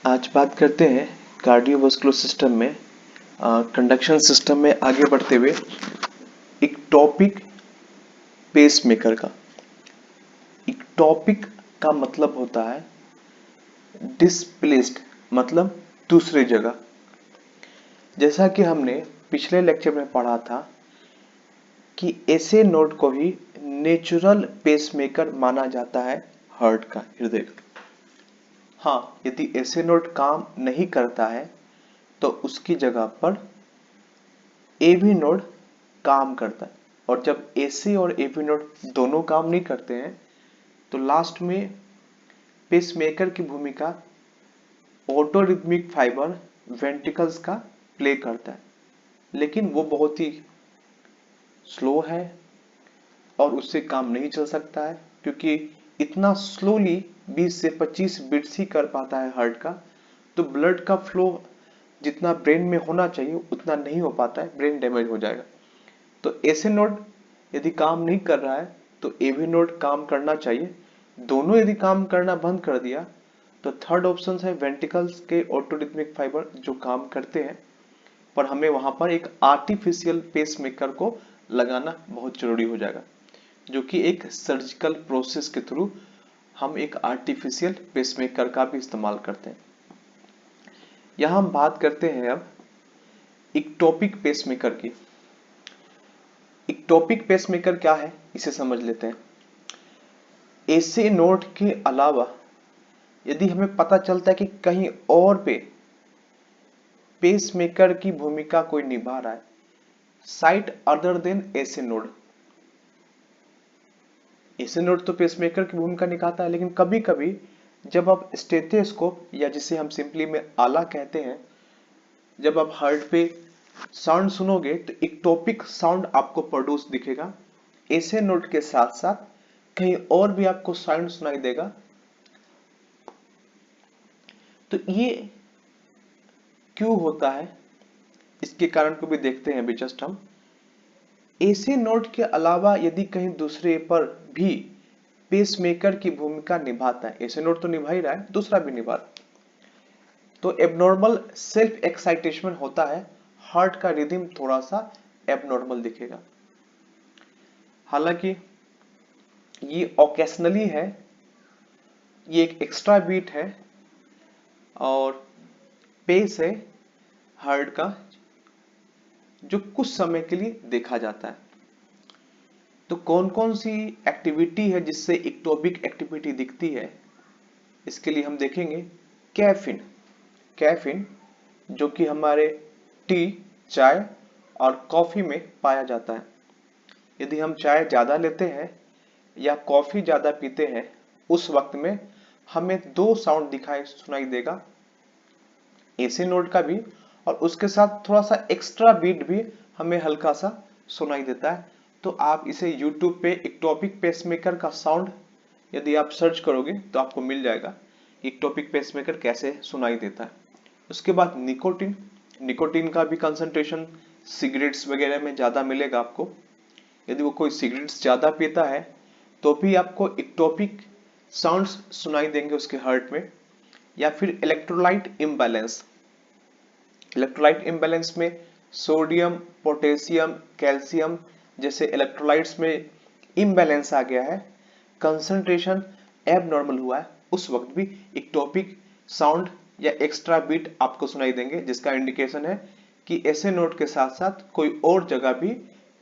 आज बात करते हैं कार्डियोवास्कुलर सिस्टम में कंडक्शन सिस्टम में आगे बढ़ते हुए एक टॉपिक पेसमेकर का। एक टॉपिक का मतलब होता है डिस्प्लेस्ड, मतलब दूसरी जगह। जैसा कि हमने पिछले लेक्चर में पढ़ा था कि ऐसे नोड को ही नेचुरल पेसमेकर माना जाता है हार्ट का, हृदय का। हाँ, यदि ऐसे नोड काम नहीं करता है तो उसकी जगह पर एवी नोड काम करता है, और जब एसी और एवी नोड दोनों काम नहीं करते हैं तो लास्ट में पेसमेकर की भूमिका ऑटोरिथमिक फाइबर वेंट्रिकल्स का प्ले करता है, लेकिन वो बहुत ही स्लो है और उससे काम नहीं चल सकता है, क्योंकि इतना स्लोली 20 से 25 बीट्स ही कर पाता है हार्ट का। तो ब्लड का फ्लो जितना ब्रेन में होना चाहिए उतना नहीं हो पाता है, ब्रेन डैमेज हो जाएगा। तो ऐसे नोड यदि काम नहीं कर रहा है तो एवी नोड काम करना चाहिए। दोनों यदि काम करना बंद कर दिया तो थर्ड ऑप्शन है वेंट्रिकल्स के ऑटोरिथमिक फाइबर जो काम करते हैं, पर हमें वहां पर एक आर्टिफिशियल पेसमेकर को लगाना बहुत जरूरी हो जाएगा, जो कि एक सर्जिकल प्रोसेस के थ्रू हम एक आर्टिफिशियल पेसमेकर का भी इस्तेमाल करते हैं। यहां हम बात करते हैं अब इक्टोपिक पेसमेकर की। इक्टोपिक पेसमेकर क्या है इसे समझ लेते हैं। ऐसे नोड के अलावा यदि हमें पता चलता है कि कहीं और पे पेसमेकर की भूमिका कोई निभा रहा है, साइट अदर देन ऐसे नोड। ऐसे नोड तो पेसमेकर की भूमिका निभाता है, लेकिन कभी कभी जब आप स्टेथोस्कोप या जिसे हम सिंपली में आला कहते हैं, जब आप हार्ट पे साउंड सुनोगे तो इक्टोपिक साउंड आपको प्रोड्यूस दिखेगा। ऐसे नोड के साथ साथ कहीं और भी आपको साउंड सुनाई देगा। तो ये क्यों होता है, इसके कारण को भी देखते हैं अभी जस्ट हम। ऐसे नोड के अलावा यदि कहीं दूसरे पर भी पेसमेकर की भूमिका निभाता है, ऐसे नोड तो निभा ही रहा है, दूसरा भी निभा रहा है, तो एबनॉर्मल सेल्फ एक्साइटेशन होता है, हार्ट का रिदम थोड़ा सा एबनॉर्मल दिखेगा। हालांकि ये ओकेशनली है, ये एक एक्स्ट्रा बीट है और पेस है हार्ट का, जो कुछ समय के लिए देखा जाता है। तो कौन कौन सी एक्टिविटी है जिससे इक्टोपिक एक्टिविटी दिखती है, इसके लिए हम देखेंगे कैफीन। कैफीन जो कि हमारे टी, चाय और कॉफी में पाया जाता है। यदि हम चाय ज्यादा लेते हैं या कॉफी ज्यादा पीते हैं, उस वक्त में हमें दो साउंड दिखाई सुनाई देगा, ऐसे नोट का भी, और उसके साथ थोड़ा सा एक्स्ट्रा बीट भी हमें हल्का सा सुनाई देता है। तो आप इसे YouTube पे इक्टोपिक पेसमेकर का साउंड यदि आप सर्च करोगे तो आपको मिल जाएगा इक्टोपिक पेसमेकर कैसे सुनाई देता है। उसके बाद निकोटिन। निकोटिन का भी कंसंट्रेशन सिगरेट्स वगैरह में ज्यादा मिलेगा आपको। यदि वो कोई सिगरेट्स ज्यादा पीता है तो भी आपको इक्टोपिक साउंड्स सुनाई देंगे उसके हार्ट में। या फिर इलेक्ट्रोलाइट इम्बैलेंस। इलेक्ट्रोलाइट इम्बैलेंस में सोडियम, पोटेशियम, कैल्शियम जैसे इलेक्ट्रोलाइट्स में इम्बैलेंस आ गया है, कंसंट्रेशन एबनॉर्मल हुआ है, उस वक्त भी इक्टोपिक साउंड या एक्स्ट्रा बीट आपको सुनाई देंगे, जिसका इंडिकेशन है कि ऐसे नोट के साथ साथ कोई और जगह भी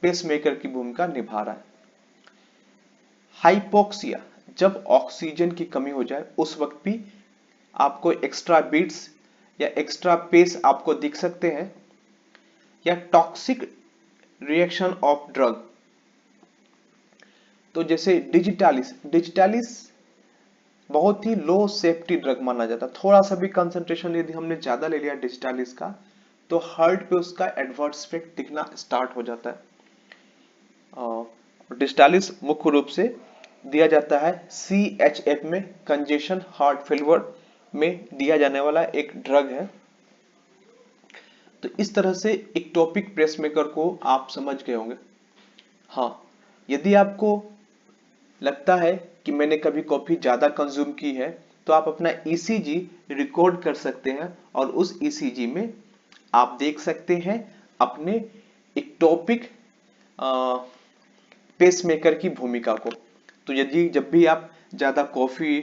पेसमेकर की भूमिका निभा रहा है। हाइपोक्सिया, जब ऑक्सीजन की कमी हो जाए उस वक्त भी आपको एक्स्ट्रा बीट्स या एक्स्ट्रा पेस आपको दिख सकते हैं। या टॉक्सिक रिएक्शन ऑफ ड्रग, तो जैसे डिजिटालिस। डिजिटालिस बहुत ही लो सेफ्टी ड्रग माना जाता है। थोड़ा सा भी कंसंट्रेशन यदि हमने ज्यादा ले लिया डिजिटालिस का तो हार्ट पे उसका एडवर्स इफेक्ट दिखना स्टार्ट हो जाता है। डिजिटालिस मुख्य रूप से दिया जाता है CHF में, कंजेशन हार्ट फेलियर में दिया जाने वाला एक ड्रग है। तो इस तरह से इक्टोपिक पेसमेकर को आप समझ गए होंगे। हाँ, यदि आपको लगता है कि मैंने कभी कॉफी ज्यादा कंज्यूम की है तो आप अपना ईसीजी रिकॉर्ड कर सकते हैं और उस ईसीजी में आप देख सकते हैं अपने इक्टोपिक पेसमेकर की भूमिका को। तो यदि जब भी आप ज्यादा कॉफी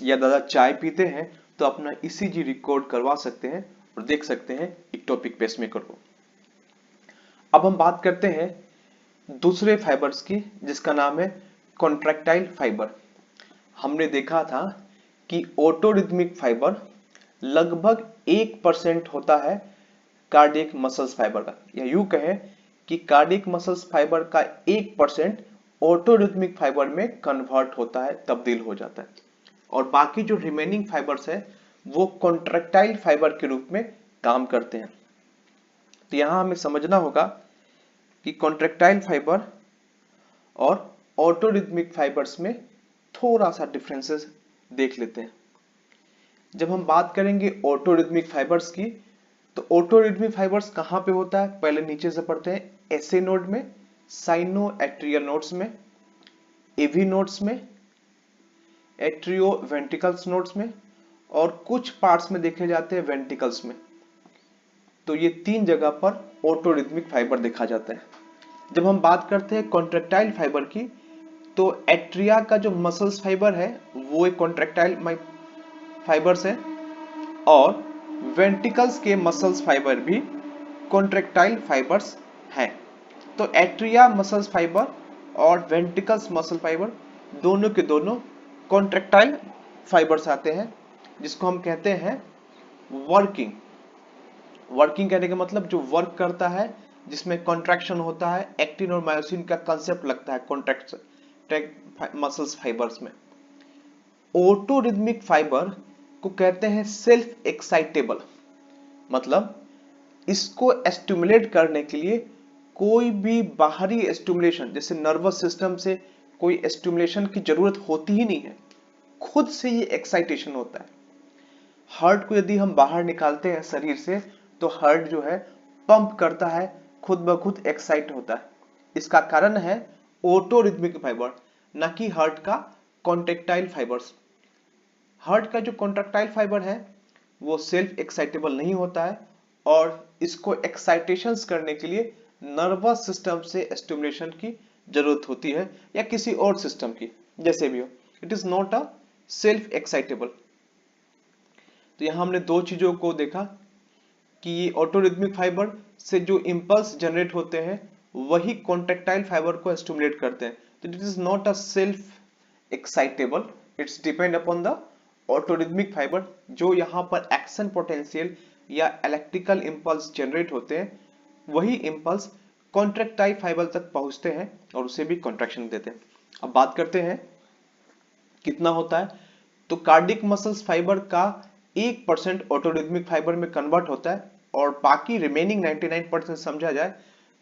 या ज्यादा चाय पीते हैं तो अपना ईसीजी रिकॉर्ड करवा सकते हैं और देख सकते हैं इक्टोपिक पेसमेकर को। अब हम बात करते हैं दूसरे फाइबर्स की, जिसका नाम है कॉन्ट्रैक्टाइल फाइबर। हमने देखा था कि ऑटोरिथमिक फाइबर लगभग 1% होता है कार्डियक मसल्स फाइबर का, या यूं कहें कि कार्डियक मसल्स फाइबर का 1% ऑटोरिथमिक फाइबर में कन्वर्ट होता है, तब्दील हो जाता है, और बाकी जो रिमेनिंग फाइबर्स है वो कॉन्ट्रैक्टाइल फाइबर के रूप में काम करते हैं। तो यहां हमें समझना होगा कि कॉन्ट्रैक्टाइल फाइबर और ऑटोरिथमिक फाइबर्स में थोड़ा सा डिफरेंसेस देख लेते हैं। जब हम बात करेंगे ऑटोरिथमिक फाइबर्स की, तो ऑटोरिथमिक फाइबर्स कहां पे होता है, पहले नीचे से पढ़ते हैं। एसए नोड में, साइनो एट्रियल नोड्स में, एवी नोड्स में, एट्रियो वेंट्रिकल्स नोड्स में, और कुछ पार्ट्स में देखे जाते हैं वेंट्रिकल्स में। तो ये 3 जगह पर ऑटोरिथमिक फाइबर देखा जाता है। जब हम बात करते हैं कॉन्ट्रैक्टाइल फाइबर की, तो एट्रिया का जो मसल्स फाइबर है वो एक कॉन्ट्रैक्टाइल फाइबर्स है, और वेंट्रिकल्स के मसल्स फाइबर भी कॉन्ट्रैक्टाइल फाइबर्स हैं। तो एट्रिया मसल्स फाइबर और वेंट्रिकल्स मसल फाइबर दोनों के दोनों कॉन्ट्रैक्टाइल फाइबर्स आते हैं, जिसको हम कहते हैं वर्किंग। वर्किंग कहने का मतलब जो वर्क करता है, जिसमें कॉन्ट्रैक्शन होता है, एक्टिन और मायोसिन का कंसेप्ट लगता है कॉन्ट्रैक्ट मसल्स फाइबर्स में। ऑटोरिथमिक फाइबर को कहते हैं सेल्फ एक्साइटेबल, मतलब इसको एस्टिमुलेट करने के लिए कोई भी बाहरी एस्टिमुलेशन, जैसे नर्वस सिस्टम से कोई एस्टिमुलेशन की जरूरत होती ही नहीं है, खुद से ये एक्साइटेशन होता है। हार्ट को यदि हम बाहर निकालते हैं शरीर से, तो हार्ट जो है पंप करता है, खुद ब खुद एक्साइट होता है। इसका कारण है ऑटोरिथमिक फाइबर, ना कि हार्ट का कॉन्ट्रैक्टाइल फाइबर्स। हार्ट का जो कॉन्ट्रैक्टाइल फाइबर है वो सेल्फ एक्साइटेबल नहीं होता है, और इसको एक्साइटेशंस करने के लिए नर्वस सिस्टम से स्टिमुलेशन की जरूरत होती है, या किसी और सिस्टम की, जैसे भी हो। It is not a self excitable. तो यहां हमने 2 चीजों को देखा कि ये ऑटोरिथमिक फाइबर से जो इंपल्स जनरेट होते हैं वही कॉन्ट्रैक्टाइल फाइबर को स्टिमुलेट करते हैं। तो it is not a self excitable, it's depend upon the autorhythmic fiber. जो यहां पर एक्शन पोटेंशियल या इलेक्ट्रिकल इंपल्स जनरेट होते हैं, वही इंपल्स कॉन्ट्रैक्टाइल फाइबर तक पहुंचते हैं और उसे भी कॉन्ट्रैक्शन देते हैं। अब बात करते हैं कितना होता है। तो कार्डियक मसल्स फाइबर का 1% ऑटोरिथमिक फाइबर में कन्वर्ट होता है, और बाकी रिमेनिंग 99% समझा जाए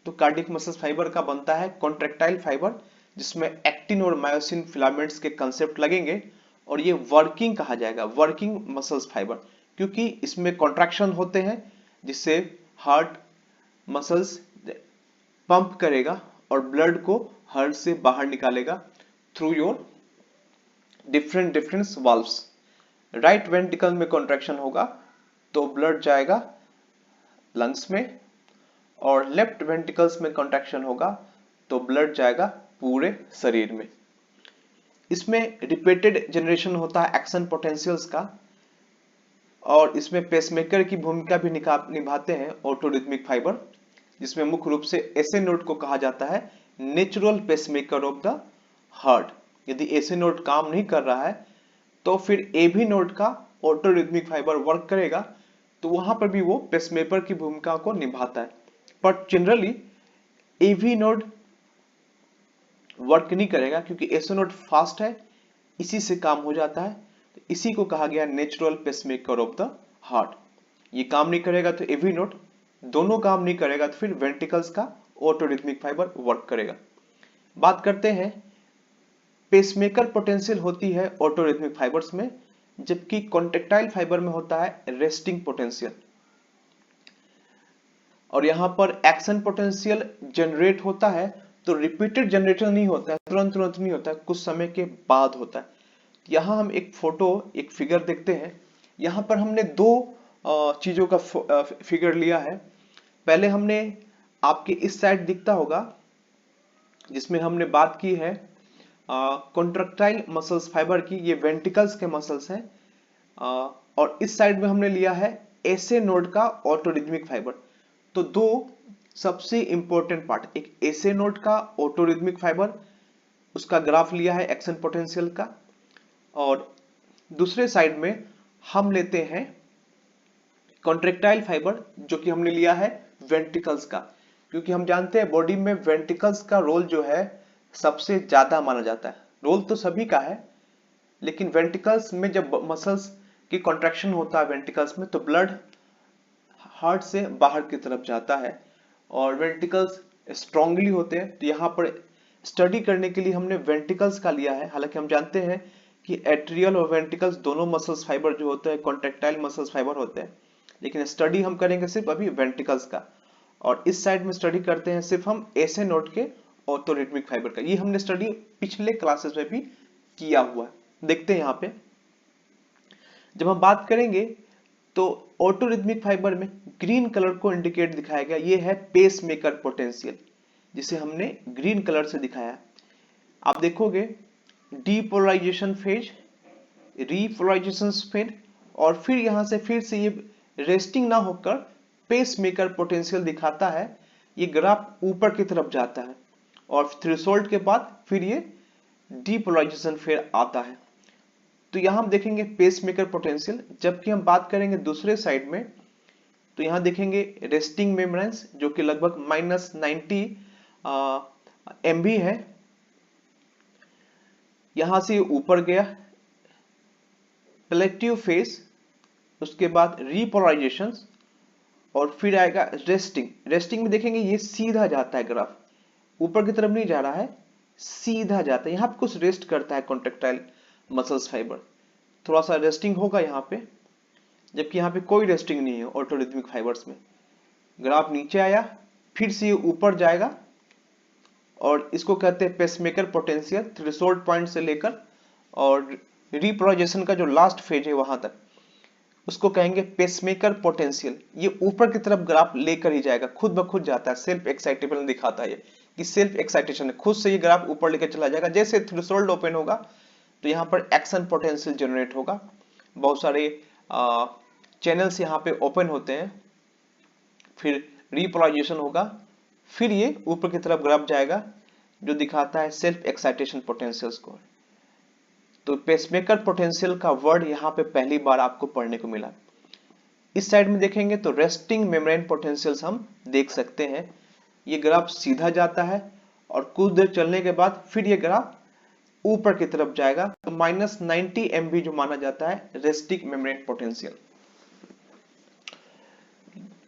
तो कार्डियक मसल्स फाइबर का बनता है कॉन्ट्रैक्टाइल फाइबर, जिसमें एक्टिन और मायोसिन फिलामेंट्स के कंसेप्ट लगेंगे, और ये वर्किंग कहा जाएगा, वर्किंग मसल्स फाइबर, क्योंकि इसमें कॉन्ट्रैक्शन होते हैं जिससे हार्ट मसल्स पंप करेगा और ब्लड को हार्ट से बाहर निकालेगा through your different valves. Right ventricle में कॉन्ट्रैक्शन होगा तो ब्लड जाएगा लंग्स में, और लेफ्ट वेंट्रिकल्स में कॉन्ट्रैक्शन होगा तो ब्लड जाएगा पूरे शरीर में। इसमें रिपीटेड जनरेशन होता है एक्शन पोटेंशियल्स का, और इसमें पेसमेकर की भूमिका भी निभाते हैं ऑटोरिथमिक फाइबर, जिसमें मुख्य रूप से एसए नोड को कहा जाता है natural pacemaker of the heart. यदि एसए नोड काम नहीं कर रहा है तो फिर एवी नोड का ऑटोरिथमिक फाइबर वर्क करेगा, तो वहां पर भी वो पेसमेकर की भूमिका को निभाता है। पर जनरली एवी नोड वर्क नहीं करेगा, क्योंकि एसए नोड फास्ट है, इसी से काम हो जाता है। तो इसी को कहा गया natural pacemaker of the heart. ये काम नहीं करेगा तो एवी नोड, दोनों काम नहीं करेगा तो फिर वेंट्रिकल्स का ऑटोरिथमिक फाइबर वर्क करेगा। बात करते हैं पेसमेकर पोटेंशियल होती है ऑटोरिथमिक फाइबर्स में, जबकि कॉन्ट्रैक्टाइल फाइबर में होता है रेस्टिंग पोटेंशियल। और यहां पर एक्शन पोटेंशियल जनरेट होता है तो रिपीटेड जनरेटर नहीं होता है, तुरंत तुरंत नहीं होता है, कुछ समय के बाद होता है। यहाँ हम एक फिगर देखते हैं। यहाँ पर हमने दो चीजों का फिगर लिया है। पहले हमने आपके इस साइड दिखता होगा जिसमें हमने बात की है कॉन्ट्रैक्टाइल मसल्स फाइबर की, ये वेंट्रिकल्स के मसल्स हैं। और इस साइड में हमने लिया है एसे नोड का ऑटोरिथमिक फाइबर। तो दो सबसे इंपॉर्टेंट पार्ट, एक एसे नोड का ऑटोरिथमिक फाइबर, उसका ग्राफ लिया है एक्शन पोटेंशियल का, और दूसरे साइड में हम लेते हैं कॉन्ट्रैक्टाइल फाइबर जो कि हमने लिया है वेंट्रिकल्स का, क्योंकि हम जानते हैं बॉडी में वेंट्रिकल्स का रोल जो है सबसे ज्यादा माना जाता है। रोल तो सभी का है, लेकिन वेंट्रिकल्स में जब मसल्स की कॉन्ट्रैक्शन होता है वेंट्रिकल्स में, तो ब्लड हार्ट से बाहर की तरफ जाता है और वेंट्रिकल्स स्ट्रांगली होते हैं। तो यहाँ पर स्टडी करने के लिए हमने वेंट्रिकल्स का लिया है। हालांकि हम जानते हैं कि एट्रियल और वेंट्रिकल्स दोनों मसल्स फाइबर जो होते हैं कॉन्ट्रैक्टाइल मसल्स फाइबर होते हैं, लेकिन स्टडी हम करेंगे सिर्फ अभी वेंट्रिकल्स का। और इस साइड में स्टडी करते हैं सिर्फ हम एसे नोड के ऑटोरिथमिक फाइबर का। ये हमने स्टडी पिछले क्लासेस में भी किया हुआ है। देखते हैं यहाँ पे जब हम बात करेंगे तो ऑटोरिथमिक फाइबर में ग्रीन कलर को इंडिकेट दिखाया गया, ये है पेस मेकर पोटेंशियल, जिसे हमने ग्रीन कलर से दिखाया। आप देखोगे डीपोलराइजेशन फेज, रीपोलराइजेशन फेज, और फिर यहां से फिर से ये रेस्टिंग ना होकर पेस मेकर पोटेंशियल दिखाता है। ये ग्राफ ऊपर की तरफ जाता है और थ्रेशोल्ड के बाद फिर ये डीपोलराइजेशन फेज आता है। तो यहां हम देखेंगे पेस मेकर पोटेंशियल। जबकि हम बात करेंगे दूसरे साइड में, तो यहां देखेंगे रेस्टिंग मेम्ब्रेन्स जो कि लगभग -90 MV है। यहां से ऊपर गया प्लेटिव फेज, उसके बाद रीपोलराइजेशन, और फिर आएगा रेस्टिंग। रेस्टिंग में देखेंगे ये सीधा जाता है, ग्राफ ऊपर की तरफ नहीं जा रहा है, सीधा जाता है। यहां पे कुछ रेस्ट करता है कॉन्ट्रैक्टाइल मसल्स फाइबर, थोड़ा सा रेस्टिंग होगा यहाँ पे, जबकि यहाँ पे कोई रेस्टिंग नहीं है ऑटोरिथमिक फाइबर्स में। ग्राफ नीचे आया, फिर से ये ऊपर जाएगा, और इसको कहते हैं पेसमेकर पोटेंशियल, थ्रेशोल्ड पॉइंट से लेकर और रिपोलराइजेशन का जो लास्ट फेज है वहां तक, उसको कहेंगे पेसमेकर पोटेंशियल। ये ऊपर की तरफ ग्राफ लेकर ही जाएगा, खुद ब खुद जाता है, सेल्फ एक्साइटेबल दिखाता है ये कि सेल्फ एक्साइटेशन है, खुद से ये ग्राफ ऊपर लेकर चला जाएगा। जैसे थ्रेशोल्ड ओपन होगा तो यहाँ पर एक्शन पोटेंशियल जनरेट होगा, बहुत सारे चैनल्स यहाँ पे ओपन होते हैं, फिर रिपोलराइजेशन होगा, फिर ये ऊपर की तरफ ग्राफ जाएगा जो दिखाता है सेल्फ एक्साइटेशन पोटेंशियल्स को। तो पेसमेकर पोटेंशियल का वर्ड यहाँ पे पहली बार आपको पढ़ने को मिला। इस साइड में देखेंगे तो रेस्टिंग मेम्ब्रेन पोटेंशियल्स हम देख सकते हैं। ये ग्राफ सीधा जाता है और कुछ देर चलने के बाद फिर ये ग्राफ ऊपर की तरफ जाएगा। तो -90 MV जो माना जाता है रेस्टिंग मेम्ब्रेन पोटेंशियल।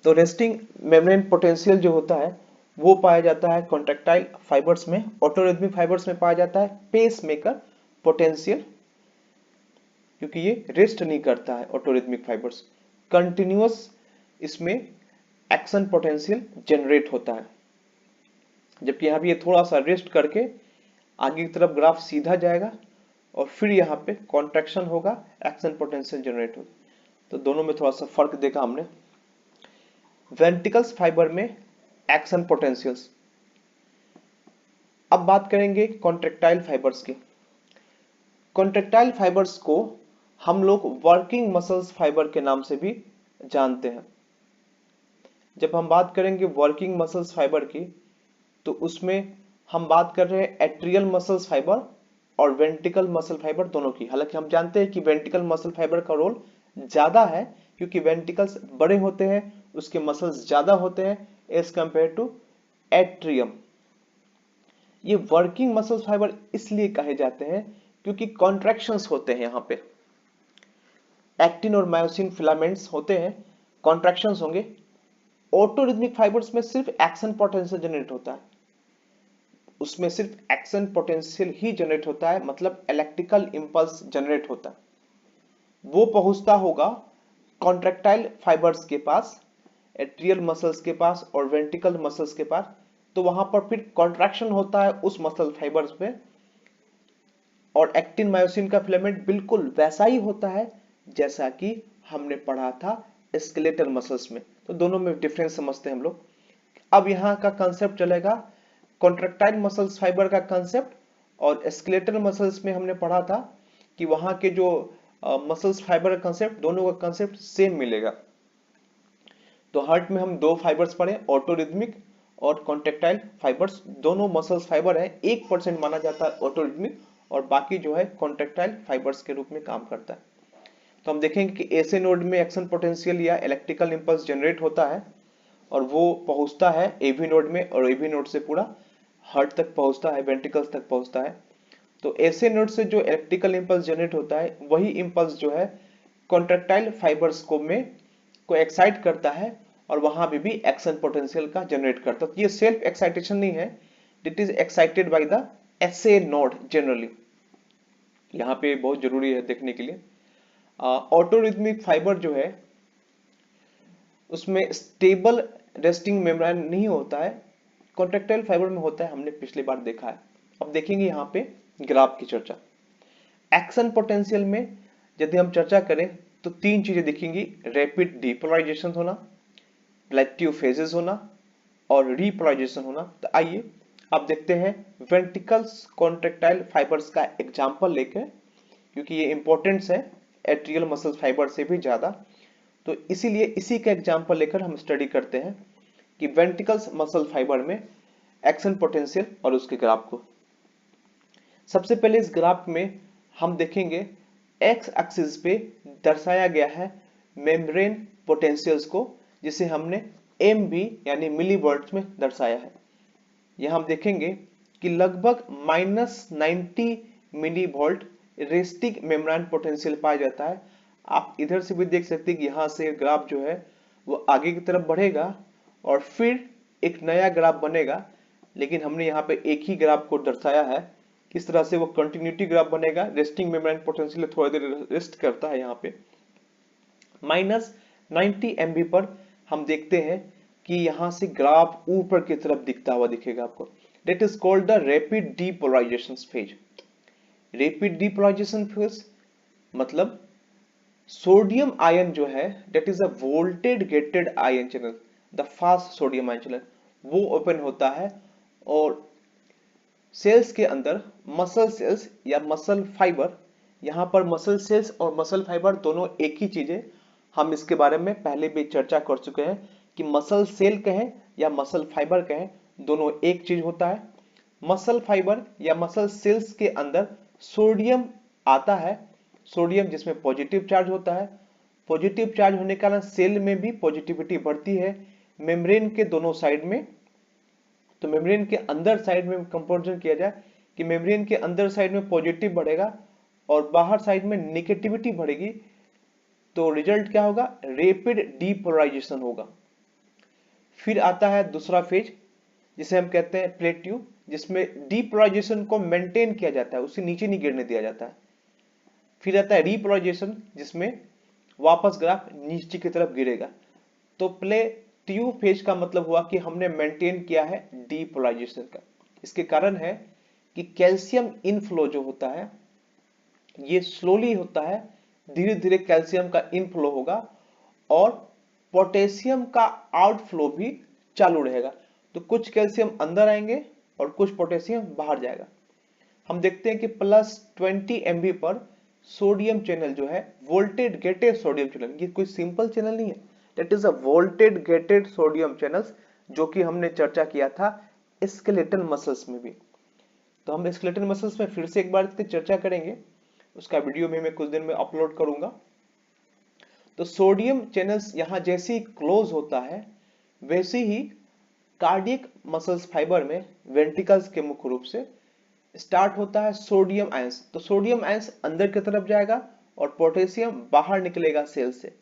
तो रेस्टिंग मेम्ब्रेन पोटेंशियल जो होता है वो पाया जाता है कॉन्ट्रैक्टाइल फाइबर्स में, ऑटोरिथमिक फाइबर्स में पाया जाता है पेस मेकर पोटेंशियल, क्योंकि ये रेस्ट नहीं करता है ऑटोरिथमिक फाइबर्स, कंटिन्यूअस इसमें एक्शन पोटेंशियल जनरेट होता है। जबकि यहाँ पे ये थोड़ा सा रेस्ट करके आगे की तरफ ग्राफ सीधा जाएगा और फिर यहाँ पे कॉन्ट्रैक्शन होगा, एक्शन पोटेंशियल जनरेट होगा। तो दोनों में थोड़ा सा फर्क देखा हमने। वेंट्रिकल्स फाइबर में एक्शन पोटेंशियल्स। अब बात करेंगे कॉन्ट्रैक्टाइल फाइबर्स की। कॉन्ट्रैक्टाइल फाइबर्स को हम लोग वर्किंग मसल्स फाइबर के नाम से भी जानते हैं। जब हम बात करेंगे वर्किंग मसल्स फाइबर की, तो उसमें हम बात कर रहे हैं एट्रियल मसल्स फाइबर और वेंट्रिकल मसल फाइबर दोनों की। हालांकि हम जानते हैं कि वेंट्रिकल मसल फाइबर का रोल ज्यादा है, क्योंकि वेंट्रिकल्स बड़े होते हैं, उसके मसल्स ज्यादा होते हैं एज कंपेयर टू एट्रियम। ये वर्किंग मसल्स फाइबर इसलिए कहे जाते हैं क्योंकि कॉन्ट्रैक्शंस होते हैं, यहाँ पे एक्टिन और मायोसिन फिलामेंट्स होते हैं, कॉन्ट्रैक्शंस होंगे। ऑटोरिथमिक फाइबर्स में सिर्फ एक्शन पोटेंशियल जनरेट होता है, उसमें सिर्फ एक्शन पोटेंशियल ही जनरेट होता है, मतलब इलेक्ट्रिकल इंपल्स जनरेट होता है। वो पहुंचता होगा कॉन्ट्रैक्टाइल फाइबर्स के पास, एट्रियल मसल्स के पास और वेंट्रिकल मसल्स के पास। तो वहां पर फिर कॉन्ट्रैक्शन होता है उस मसल फाइबर्स में, और एक्टिन मायोसिन का फिलामेंट बिल्कुल वैसा ही होता है जैसा कि हमने पढ़ा था स्केलेटल मसल्स में। तो दोनों में डिफरेंस समझते हैं हम लोग। अब यहाँ का कंसेप्ट चलेगा कॉन्ट्रैक्टाइल मसल्स फाइबर का कंसेप्ट, और स्केलेटल मसल्स में हमने पढ़ा था कि वहां के जो मसल्स फाइबर का कंसेप्ट, दोनों का कंसेप्ट सेम मिलेगा। तो हार्ट में हम दो फाइबर्स पढ़े, ऑटोरिथमिक और कॉन्ट्रैक्टाइल फाइबर्स। दोनों मसल्स फाइबर है, 1% माना जाता है ऑटोरिथमिक और बाकी जो है कॉन्ट्रैक्टाइल फाइबर्स के रूप में काम करता है। तो हम देखेंगे कि ऐसे नोड में एक्शन पोटेंशियल या इलेक्ट्रिकल इंपल्स जनरेट होता है और वो पहुंचता है एवी नोड में, और एवी नोड से पूरा हार्ट तक पहुंचता है, वेंट्रिकल्स तक पहुंचता है। तो ऐसे नोड से जो इलेक्ट्रिकल इंपल्स जनरेट होता है, वही इंपल्स जो है कॉन्ट्रैक्टाइल फाइबर्स को एक्साइट करता है और वहां भी एक्शन पोटेंशियल का जनरेट करता है। तो ये सेल्फ एक्साइटेशन नहीं है, it is excited by the SA node generally. यहाँ पे बहुत जरूरी है देखने के लिए। ऑटोरिथमिक फाइबर जो है उसमें स्टेबल रेस्टिंग मेम्ब्रेन नहीं होता है, कॉन्ट्रैक्टाइल फाइबर में होता है, हमने पिछली बार देखा है। अब देखेंगे यहाँ पे ग्राफ की चर्चा। एक्शन पोटेंशियल में यदि हम चर्चा करें तो तीन चीजें दिखेंगी, रैपिड डीपोलराइजेशन होना, प्लेट्यू फेजेस होना और रीपोलराइजेशन होना। तो आइए अब देखते हैं वेंट्रिकल्स कॉन्ट्रैक्टाइल फाइबर्स का एग्जांपल लेकर, क्योंकि ये इंपॉर्टेंस है एट्रियल मसल फाइबर से भी ज्यादा। तो इसीलिए इसी का एग्जांपल लेकर हम स्टडी करते हैं कि वेंट्रिकल्स मसल फाइबर में एक्शन पोटेंशियल और उसके ग्राफ को। सबसे पहले इस ग्राफ में हम देखेंगे एक्स एक्सिस पे दर्शाया गया है मेम्ब्रेन पोटेंशियल्स को, जिसे हमने एम बी यानी मिली वोल्ट्स में दर्शाया है। यहां हम देखेंगे कि लगभग -90 millivolt resting membrane potential पाया जाता है। आप इधर से भी देख सकते हैं कि यहाँ से ग्राफ जो है वो आगे की तरफ बढ़ेगा और फिर एक नया ग्राफ बनेगा, लेकिन हमने यहाँ पे एक ही ग्राफ को दर्शाया है। इस तरह से वो कंटिन्यूटी ग्राफ बनेगा। रेस्टिंग मेम्ब्रेन पोटेंशियल थोड़ी देर रेस्ट करता है यहाँ पे। -90 MV पर हम देखते हैं कि यहाँ से ग्राफ ऊपर की तरफ दिखता हुआ दिखेगा आपको। That is called the rapid depolarisation phase. Rapid depolarisation phase मतलब सोडियम आयन जो है that is a voltage gated ion channel, the fast sodium ion channel, वो ओपन होता है और सेल्स के अंदर मसल सेल्स या मसल फाइबर, यहां पर मसल सेल्स और मसल फाइबर दोनों एक ही चीज है। हम इसके बारे में पहले भी चर्चा कर चुके हैं कि मसल सेल कहें या मसल फाइबर कहें, दोनों एक चीज होता है। मसल फाइबर या मसल सेल्स के अंदर सोडियम आता है, सोडियम जिसमें पॉजिटिव चार्ज होता है। पॉजिटिव चार्ज होने के कारण सेल में भी पॉजिटिविटी बढ़ती है मेम्ब्रेन के दोनों साइड में। तो मेम्ब्रेन के अंदर साइड में कंपैरिजन किया जाए कि मेम्ब्रेन के अंदर साइड में पॉजिटिव बढ़ेगा और बाहर साइड में नेगेटिविटी बढ़ेगी, तो रिजल्ट क्या होगा, रैपिड डीपोलराइजेशन होगा। फिर आता है दूसरा फेज जिसे हम कहते हैं प्लेट्यू, जिसमें डीपोलराइजेशन को मेंटेन किया जाता है, उसे नीचे नहीं गिरने दिया जाता है। फिर आता है रीपोलराइजेशन जिसमें वापस ग्राफ नीचे की तरफ गिरेगा। तो प्लेट्यू फेज का मतलब हुआ कि हमने मेंटेन किया है डीपोलराइजेशन का। इसके कारण है कि कैल्शियम इनफ्लो जो होता है ये स्लोली होता है, धीरे धीरे कैल्शियम का इनफ्लो होगा और पोटेशियम का आउटफ्लो भी चालू रहेगा। तो कुछ कैल्शियम अंदर आएंगे और कुछ पोटेशियम बाहर जाएगा। हम देखते हैं कि +20 MV पर सोडियम चैनल जो है वोल्टेज गेटेड सोडियम चैनल, ये कोई सिंपल चैनल नहीं है, that is a voltage gated sodium channels, जो कि हमने चर्चा किया था स्केलेटल मसल्स में भी। तो हम स्केलेटल मसल्स में फिर से एक बार चर्चा करेंगे, उसका वीडियो में मैं कुछ दिन में अपलोड करूंगा। तो सोडियम चैनल्स यहां जैसे ही क्लोज होता है वैसे ही कार्डियक मसल्स फाइबर में वेंट्रिकल्स के मुख्य रूप से स्टार्ट होता है सोडियम आयंस। तो सोडियम आयंस अंदर की तरफ जाएगा और पोटेशियम बाहर निकलेगा सेल से।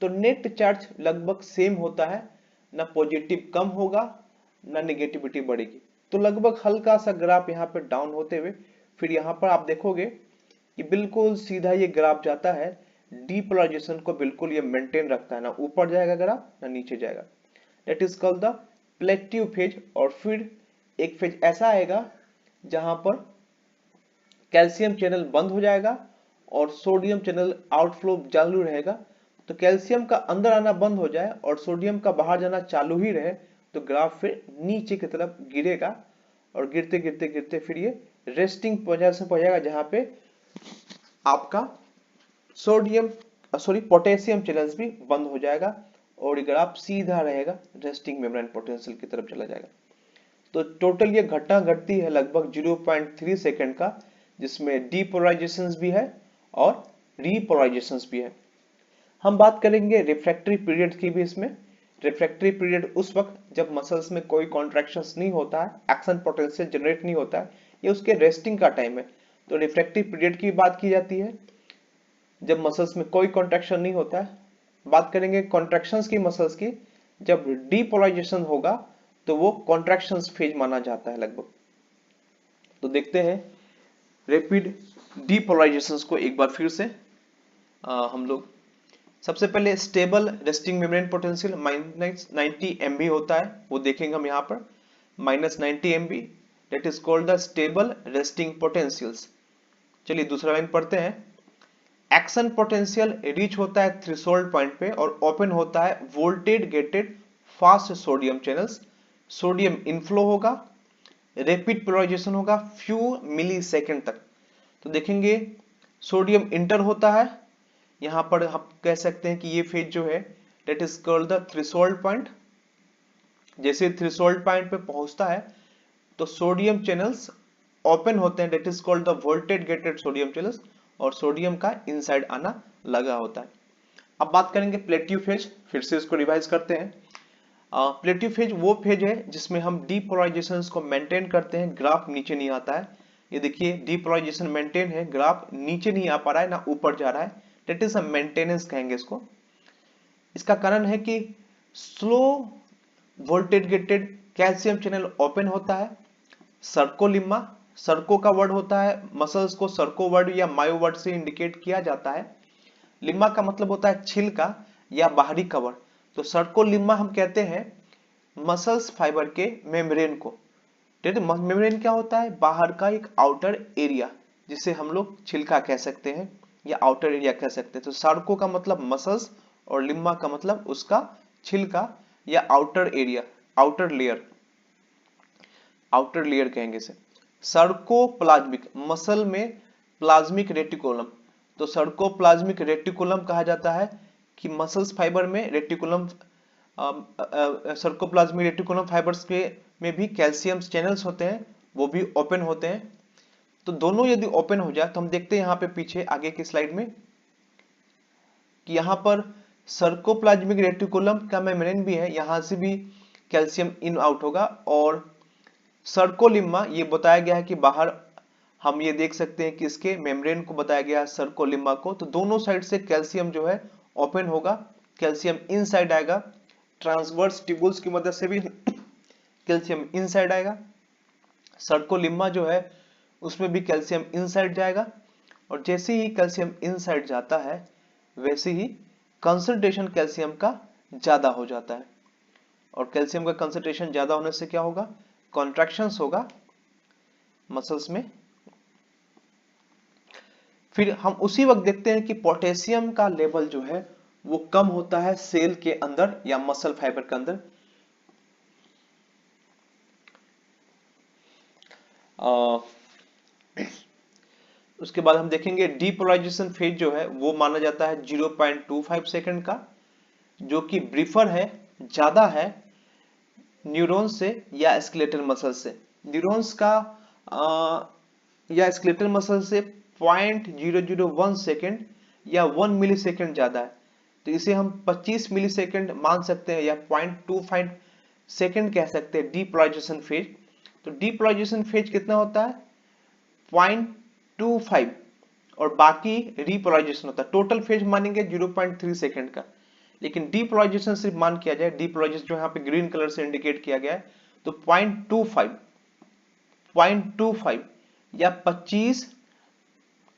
तो नेट चार्ज लगभग सेम होता है, ना पॉजिटिव कम होगा ना नेगेटिविटी बढ़ेगी। तो लगभग हल्का सा ग्राफ यहाँ पे डाउन होते हुए फिर यहाँ पर आप देखोगे कि बिल्कुल सीधा ये ग्राफ जाता है, डीपोलराइजेशन को बिल्कुल ये मेंटेन रखता है, ना ऊपर जाएगा ग्राफ ना नीचे जाएगा। That is called the plateau phase. और फिर एक फेज ऐसा आएगा जहां पर कैल्शियम चैनल बंद हो जाएगा और सोडियम चैनल आउटफ्लो चालू रहेगा। तो कैल्शियम का अंदर आना बंद हो जाए और सोडियम का बाहर जाना चालू ही रहे तो ग्राफ फिर नीचे की तरफ गिरेगा और गिरते गिरते गिरते फिर ये रेस्टिंग पोजीशन पर जाएगा जहां पे आपका पोटेशियम चैनल्स भी बंद हो जाएगा और ग्राफ सीधा रहेगा रेस्टिंग मेम्ब्रेन पोटेंशियल की तरफ चला जाएगा। तो टोटल ये घटना घटती है लगभग 0.3 सेकंड का, जिसमें डीपोलराइजेशंस भी है और रीपोलराइजेशंस भी है। हम बात करेंगे रिफ्रैक्टरी पीरियड की भी। इसमें रिफ्रैक्टरी पीरियड उस वक्त जब मसल्स में कोई कॉन्ट्रैक्शंस नहीं होता है, एक्शन पोटेंशियल जनरेट नहीं होता है, ये उसके रेस्टिंग का टाइम है। तो रिफ्रैक्टरी पीरियड की बात की जाती है जब मसल्स में कोई कॉन्ट्रैक्शन नहीं होता है। बात करेंगे कॉन्ट्रैक्शंस की मसल्स की, जब डीपोलराइजेशन होगा तो वो कॉन्ट्रैक्शंस फेज माना जाता है लगभग। तो देखते हैं रैपिड डीपोलराइजेशंस को एक बार फिर से। हम लोग सबसे पहले stable resting membrane potential -90 MV होता है, वो देखेंगे हम यहाँ पर -90 MV, that is called the stable resting potentials. चलिए दूसरा लाइन पढ़ते हैं। एक्शन पोटेंशियल रीच होता है थ्रेशोल्ड पॉइंट पे और ओपन होता है voltage gated fast sodium channels. Sodium inflow होगा, रैपिड पोलराइजेशन होगा फ्यू मिली सेकेंड तक। तो देखेंगे सोडियम इंटर होता है, यहां पर हम कह सकते हैं कि ये फेज जो है that is called the threshold point. जैसे थ्रेशोल्ड पॉइंट पे पहुंचता है तो सोडियम चैनल्स ओपन होते हैं, that is called the voltage gated sodium channels, और सोडियम का इनसाइड आना लगा होता है। अब बात करेंगे प्लेट्यू फेज, फिर से इसको रिवाइज करते हैं। प्लेट्यू फेज वो फेज है जिसमें हम डीपोलराइजेशन को मेंटेन करते हैं, ग्राफ नीचे नहीं आता है। ये देखिए डीपोलराइजेशन मेंटेन है, ग्राफ नीचे नहीं आ पा रहा है ना ऊपर जा रहा है, दैट इज मेंटेनेंस कहेंगे इसको। इसका कारण है कि slow voltage gated calcium channel open होता है। सर्कोलिम्मा, सर्को का वर्ड होता है, मसल्स को सर्को वर्ड या मायो वर्ड से इंडिकेट किया जाता है। लिम्मा का मतलब होता है छिलका या बाहरी कवर। तो सर्कोलिम्मा हम कहते हैं मसल्स फाइबर के मेम्ब्रेन को। मेम्ब्रेन क्या होता है? बाहर का एक आउटर एरिया, जिसे हम लोग छिलका कह सकते हैं या आउटर एरिया कह सकते हैं। तो सर्को का मतलब मसल्स और लिम्मा का मतलब उसका छिलका या outer area, outer layer, outer layer कहेंगे इसे। सर्कोप्लाज्मिक, मसल में प्लाज्मिक रेटिकुलम, तो सर्कोप्लाज्मिक रेटिकुलम कहा जाता है कि मसल्स फाइबर में रेटिकुलम, सर्कोप्लाज्मिक रेटिकुलम फाइबर्स के में भी कैल्शियम चैनल्स होते हैं, वो भी ओपन होते हैं। तो दोनों यदि ओपन हो जाए तो हम देखते हैं यहाँ पे पीछे आगे की स्लाइड में कि यहाँ पर सर्कोप्लाज्मिक रेटिकुलम का मेम्ब्रेन भी है, यहाँ से भी कैल्शियम इन आउट होगा। और सर्कोलिम्मा ये बताया गया है कि बाहर हम ये देख सकते हैं कि इसके मेम्ब्रेन को बताया गया है सर्कोलिम्मा को। तो दोनों साइड से कैल्शियम जो है ओपन होगा, कैल्शियम इनसाइड आएगा, ट्रांसवर्स ट्यूबुल्स की मदद से भी कैल्शियम इनसाइड आएगा। सर्कोलिम्मा जो है उसमें भी कैल्शियम इनसाइड जाएगा, और जैसे ही कैल्शियम इनसाइड जाता है वैसे ही कंसंट्रेशन कैल्शियम का ज्यादा हो जाता है। और कैल्शियम का कंसंट्रेशन ज्यादा होने से क्या होगा? कॉन्ट्रैक्शंस होगा मसल्स में। फिर हम उसी वक्त देखते हैं कि पोटेशियम का लेवल जो है वो कम होता है सेल के अंदर या मसल फाइबर के अंदर। उसके बाद हम देखेंगे डीपोलराइजेशन फेज जो है वो माना जाता है 0.25 सेकंड का, जो कि ब्रीफर है, ज्यादा है न्यूरॉन से या स्केलेटल मसल से। न्यूरॉन्स का या स्केलेटल मसल से 0.001 सेकंड या 1 मिली सेकंड ज्यादा है। तो इसे हम 25 मिली सेकंड मान सकते हैं या 0.25 सेकंड कह सकते हैं डीपोलराइजेशन फेज। तो डीपोलराइजेशन फेज कितना होता है? 0.25, और बाकी रीपोलराइजेशन होता है। टोटल फेज मानेंगे 0.3 सेकंड का, लेकिन डीपोलराइजेशन सिर्फ मान किया जाए, डीपोलराइजेशन जो यहाँ पे ग्रीन कलर से इंडिकेट किया गया है, तो 0.25 या 25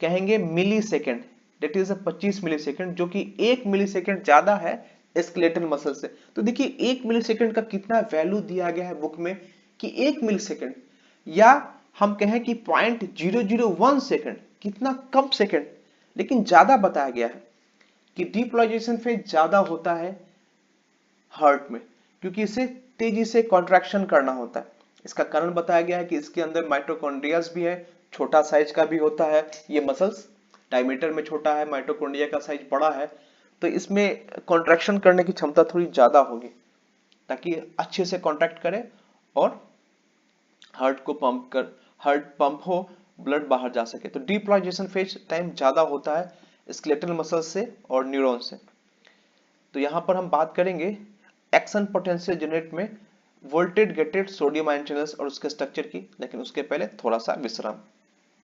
कहेंगे millisecond, that is 25 millisecond, जो कि 1 मिली सेकेंड ज्यादा है स्केलेटल मसल से। तो देखिए 1 मिली सेकेंड का कितना वैल्यू दिया गया है बुक में कि 1 मिली सेकेंड या हम कहें कि 0.001 सेकंड, कितना कम सेकंड, लेकिन ज्यादा बताया गया है कि डीपोलाइजेशन फेज ज्यादा होता है हार्ट में, क्योंकि इसे तेजी से कॉन्ट्रैक्शन करना होता है। इसका कारण बताया गया है कि इसके अंदर माइटोकॉन्ड्रियाज भी है, छोटा साइज का भी होता है ये मसल्स, डायमीटर में छोटा है, माइटोकॉन्ड्रिया का साइज बड़ा है, तो इसमें कॉन्ट्रैक्शन करने की क्षमता थोड़ी ज्यादा होगी ताकि अच्छे से कॉन्ट्रैक्ट करे और हार्ट पंप हो, ब्लड बाहर जा सके। तो डीपोलाइजेशन फेज टाइम ज्यादा होता है स्केलेटल मसल से और न्यूरॉन से। तो यहां पर हम बात करेंगे एक्शन पोटेंशियल यूनिट में voltage gated sodium ion channels और उसके स्ट्रक्चर की, लेकिन उसके पहले थोड़ा सा विश्राम।